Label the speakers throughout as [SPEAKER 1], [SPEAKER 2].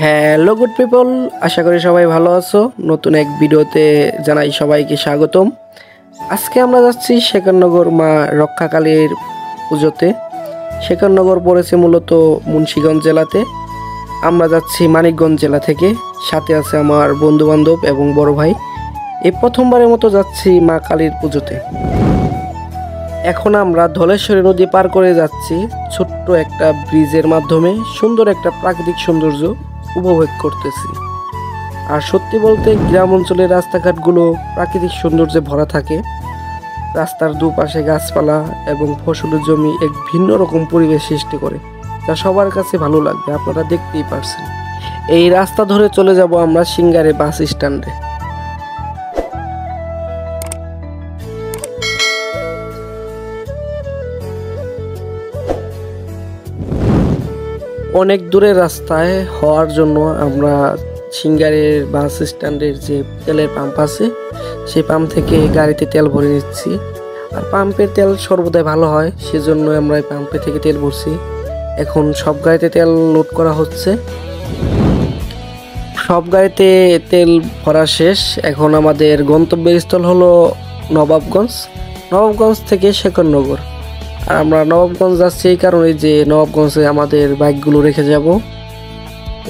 [SPEAKER 1] Hello good people, আশা করি সবাই ভালো আছো। নতুন এক ভিডিওতে জানাই সবাইকে স্বাগতম। আজকে আমরা যাচ্ছি শেখরনগর মা রক্ষাকালীর পুজোতে। শেখরনগর পড়েছে মূলত মুন্সিগঞ্জ জেলাতে। আমরা যাচ্ছি মানিকগঞ্জ জেলা থেকে। সাথে আছে আমার বন্ধু বান্ধব এবং বড় ভাই। এই প্রথমবারের মতো যাচ্ছি মা কালীর পুজোতে। এখন আমরা ধলেশ্বরী নদী পার করে যাচ্ছি ছোট্ট একটা ব্রিজের মাধ্যমে। সুন্দর একটা প্রাকৃতিক সৌন্দর্য উপভোগ করতেছি। আর সত্যি বলতে গ্রাম অঞ্চলের রাস্তাঘাটগুলো প্রাকৃতিক সৌন্দর্যে ভরা থাকে। রাস্তার দুপাশে গাছপালা এবং ফসলের জমি এক ভিন্ন রকম পরিবেশ সৃষ্টি করে, যা সবার কাছে ভালো লাগবে। আপনারা দেখতেই পারছেন। এই রাস্তা ধরে চলে যাব আমরা সিঙ্গারে বাস স্ট্যান্ডে। অনেক দূরের রাস্তায় হওয়ার জন্য আমরা সিঙ্গারের বাস স্ট্যান্ডের যে তেলের পাম্প আছে সেই পাম্প থেকে গাড়িতে তেল ভরে নিচ্ছি। আর পাম্পের তেল সর্বদাই ভালো হয়, সেজন্য আমরা এই পাম্পে থেকে তেল ভরছি। এখন সব গাড়িতে তেল লোড করা হচ্ছে। সব গাড়িতে তেল ভরা শেষ। এখন আমাদের গন্তব্যের স্থল হলো নবাবগঞ্জ। নবাবগঞ্জ থেকে শেখরনগর। আর আমরা নবাবগঞ্জ যাচ্ছি এই কারণে যে নবাবগঞ্জে আমাদের বাইকগুলো রেখে যাব।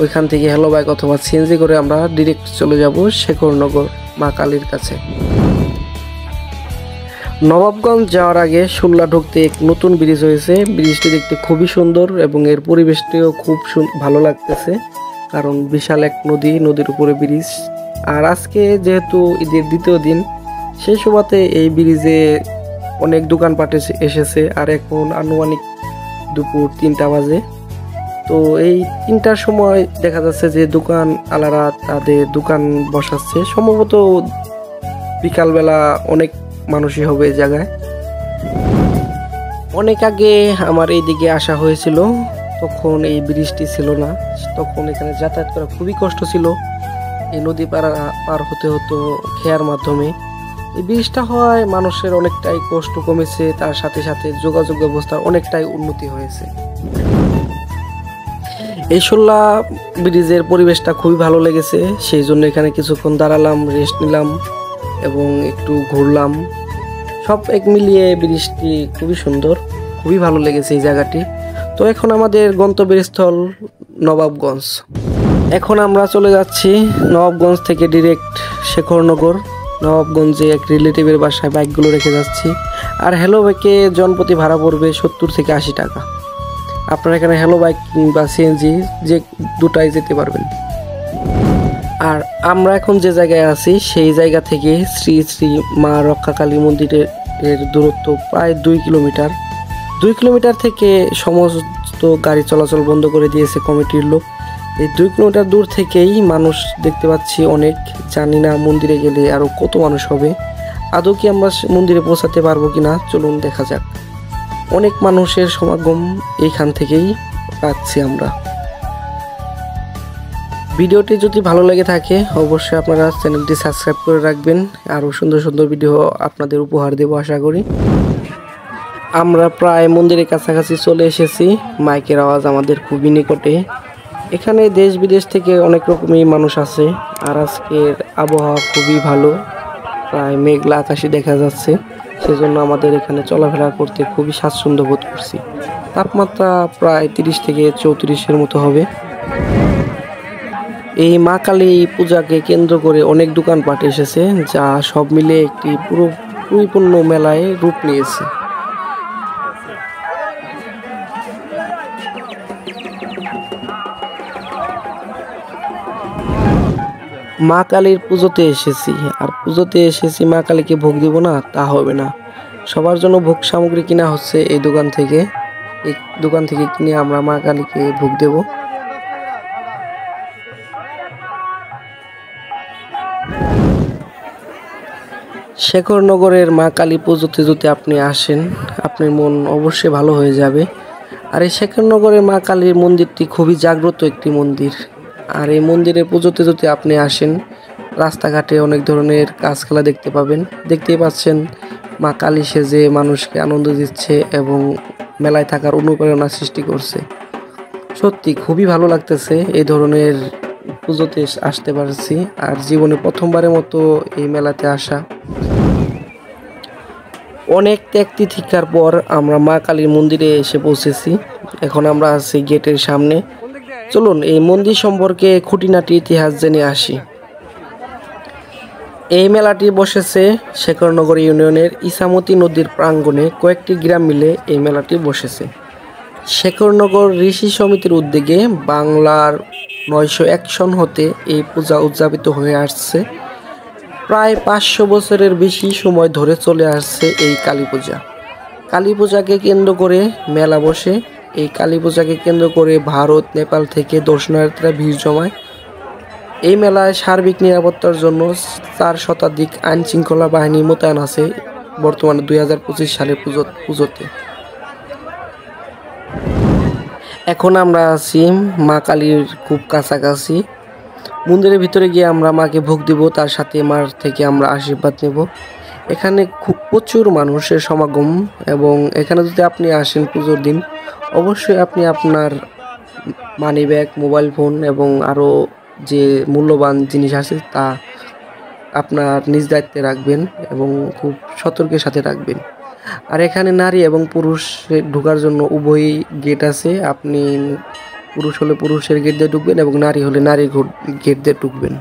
[SPEAKER 1] ওইখান থেকে হ্যালো বাইক অথবা সিএনজি করে আমরা ডিরেক্ট চলে যাব শেখরনগর মা কালীর কাছে। নবাবগঞ্জ যাওয়ার আগে শুল্লা ঢুকতে এক নতুন ব্রিজ হয়েছে। ব্রিজটি দেখতে খুবই সুন্দর এবং এর পরিবেশটিও খুব ভালো লাগতেছে, কারণ বিশাল এক নদীর উপরে ব্রিজ। আর আজকে যেহেতু ঈদের দ্বিতীয় দিন, সেই সুবাদে এই ব্রিজে অনেক দোকানপাট এসেছে। আর এখন আনুমানিক দুপুর 3টা বাজে। তো এই 3টার সময় দেখা যাচ্ছে যে দোকান আলারা তাদের দোকান বসাচ্ছে। সম্ভবত বিকালবেলা অনেক মানুষই হবে এই জায়গায়। অনেক আগে আমার এইদিকে আসা হয়েছিল, তখন এই ব্রিজটি ছিল না। তখন এখানে যাতায়াত করা খুবই কষ্ট ছিল। এই নদী পার হতে হতো খেয়ার মাধ্যমে। এই ব্রিজটা হওয়ায় মানুষের অনেকটাই কষ্ট কমেছে, তার সাথে সাথে যোগাযোগ ব্যবস্থার অনেকটাই উন্নতি হয়েছে। এই শুল্লা ব্রিজের পরিবেশটা খুবই ভালো লেগেছে, সেই জন্য এখানে কিছুক্ষণ দাঁড়ালাম, রেস্ট নিলাম এবং একটু ঘুরলাম। সব এক মিলিয়ে ব্রিজটি খুবই সুন্দর, খুবই ভালো লেগেছে এই জায়গাটি। তো এখন আমাদের গন্তব্যের স্থল নবাবগঞ্জ। এখন আমরা চলে যাচ্ছি নবাবগঞ্জ থেকে ডিরেক্ট শেখরনগর। নবাবগঞ্জে এক রিলেটিভের বাসায় বাইকগুলো রেখে যাচ্ছি। আর হ্যালো বাইকে জনপ্রতি ভাড়া পড়বে 70 থেকে 80 টাকা। আপনারা এখানে হ্যালো বাইক বা সিএনজি যে দুটাই যেতে পারবেন। আর আমরা এখন যে জায়গায় আছি সেই জায়গা থেকে শ্রী শ্রী মা রক্ষাকালী মন্দিরের দূরত্ব প্রায় 2 কিলোমিটার। 2 কিলোমিটার থেকে সমস্ত গাড়ি চলাচল বন্ধ করে দিয়েছে কমিটির লোক। এই 2 কিলোমিটার দূর থেকেই মানুষ দেখতে পাচ্ছি অনেক। জানি না মন্দিরে গেলে আরো কত মানুষ হবে। আদৌ কি আমরা মন্দিরে পৌঁছাতে পারবো কিনা, চলুন দেখা যাক। অনেক মানুষের সমাগম এইখান থেকেই পাচ্ছি আমরা। ভিডিওটি যদি ভালো লেগে থাকে অবশ্যই আপনারা চ্যানেলটি সাবস্ক্রাইব করে রাখবেন। আরও সুন্দর সুন্দর ভিডিও আপনাদের উপহার দেব আশা করি। আমরা প্রায় মন্দিরের কাছাকাছি চলে এসেছি। মাইকের আওয়াজ আমাদের খুবই নিকটে। এখানে দেশ বিদেশ থেকে অনেক রকমই মানুষ আছে। আর আজকের আবহাওয়া খুবই ভালো, প্রায় মেঘলা আকাশে দেখা যাচ্ছে। সেজন্য আমাদের এখানে চলাফেরা করতে খুবই স্বাচ্ছন্দ্য বোধ করছি। তাপমাত্রা প্রায় 30 থেকে 34-এর মতো হবে। এই মা কালী পূজাকে কেন্দ্র করে অনেক দোকানপাট এসেছে, যা সব মিলে একটি পুরো পরিপূর্ণ মেলায় রূপ নিয়েছে। মা কালীর পুজোতে এসেছি, আর পুজোতে এসেছি মা কালীকে ভোগ দিব না তা হবে না। সবার জন্য ভোগ সামগ্রী কিনা হচ্ছে এই দোকান থেকে। এই দোকান থেকে কিনে আমরা মা কালীকে ভোগ দেব। শেখরনগরের মা কালী পুজোতে যদি আপনি আসেন, আপনার মন অবশ্যই ভালো হয়ে যাবে। আর এই শেখরনগরের মা কালীর মন্দিরটি খুবই জাগ্রত একটি মন্দির। আর এই মন্দিরের পুজোতে যদি আপনি আসেন, রাস্তাঘাটে অনেক ধরনের কাজকলা দেখতে পাবেন। দেখতেই পাচ্ছেন মা কালী সেজে মানুষকে আনন্দ দিচ্ছে এবং মেলায় থাকার অনুপ্রেরণা সৃষ্টি করছে। সত্যি খুবই ভালো লাগতেছে এই ধরনের পুজোতে আসতে পারছি, আর জীবনে প্রথমবারের মতো এই মেলাতে আসা। অনেক ত্যাগ তিতিক্ষার পর আমরা মা কালীর মন্দিরে এসে পৌঁছেছি। এখন আমরা আছি গেটের সামনে। চলুন এই মন্দির সম্পর্কে খুঁটিনাটি ইতিহাস জেনে আসি। এই মেলাটি বসেছে শেখরনগর ইউনিয়নের ইসামতি নদীর প্রাঙ্গণে। কয়েকটি গ্রাম মিলে এই মেলাটি বসেছে। শেখরনগর ঋষি সমিতির উদ্যোগে বাংলার 901 সন হতে এই পূজা উদযাপিত হয়ে আসছে। প্রায় 500 বছরের বেশি সময় ধরে চলে আসছে এই কালী পূজা। কালী পূজাকে কেন্দ্র করে মেলা বসে। এই কালী পূজাকে কেন্দ্র করে ভারত, নেপাল থেকে দর্শনার্থীরা ভিড় জমায়। এই মেলায় সার্বিক নিরাপত্তার জন্য 4 শতাধিক আইন শৃঙ্খলা বাহিনী মোতায়েন আছে বর্তমানে 2025 সালের পুজোতে। এখন আমরা আছি মা কালীর খুব কাছাকাছি। মন্দিরের ভিতরে গিয়ে আমরা মাকে ভোগ দিব, তার সাথে মার থেকে আমরা আশীর্বাদ নেব। এখানে খুব প্রচুর মানুষের সমাগম, এবং এখানে যদি আপনি আসেন পুজোর দিন, অবশ্যই আপনি আপনার মানি ব্যাগ, মোবাইল ফোন এবং আরও যে মূল্যবান জিনিস আছে তা আপনার নিজ দায়িত্বে রাখবেন এবং খুব সতর্কের সাথে রাখবেন। আর এখানে নারী এবং পুরুষের ঢোকার জন্য উভয়ই গেট আছে। আপনি পুরুষ হলে পুরুষের গেট দিয়ে ঢুকবেন এবং নারী হলে নারীর গেট দিয়ে ঢুকবেন।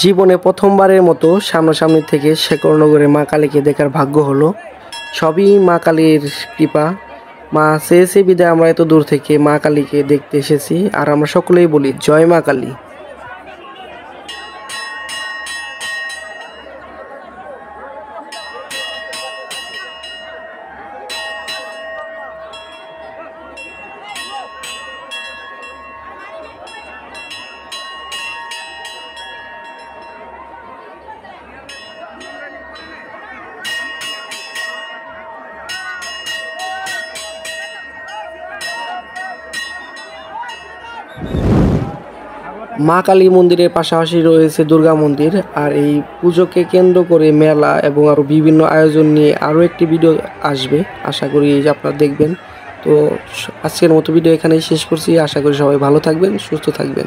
[SPEAKER 1] জীবনে প্রথমবারের মতো সামনাসামনি থেকে শেখরনগরের মা কালীকে দেখার ভাগ্য হলো। সবই মা কালীর কৃপা। মা চেয়েছে বিদায় আমরা এত দূর থেকে মা কালীকে দেখতে এসেছি, আর আমরা সকলেই বলি জয় মা কালী। মা কালী মন্দিরের পাশাপাশি রয়েছে দুর্গা মন্দির। আর এই পুজোকে কেন্দ্র করে মেলা এবং আরও বিভিন্ন আয়োজন নিয়ে আরও একটি ভিডিও আসবে, আশা করি যে আপনারা দেখবেন। তো আজকের মতো ভিডিও এখানেই শেষ করছি। আশা করি সবাই ভালো থাকবেন, সুস্থ থাকবেন।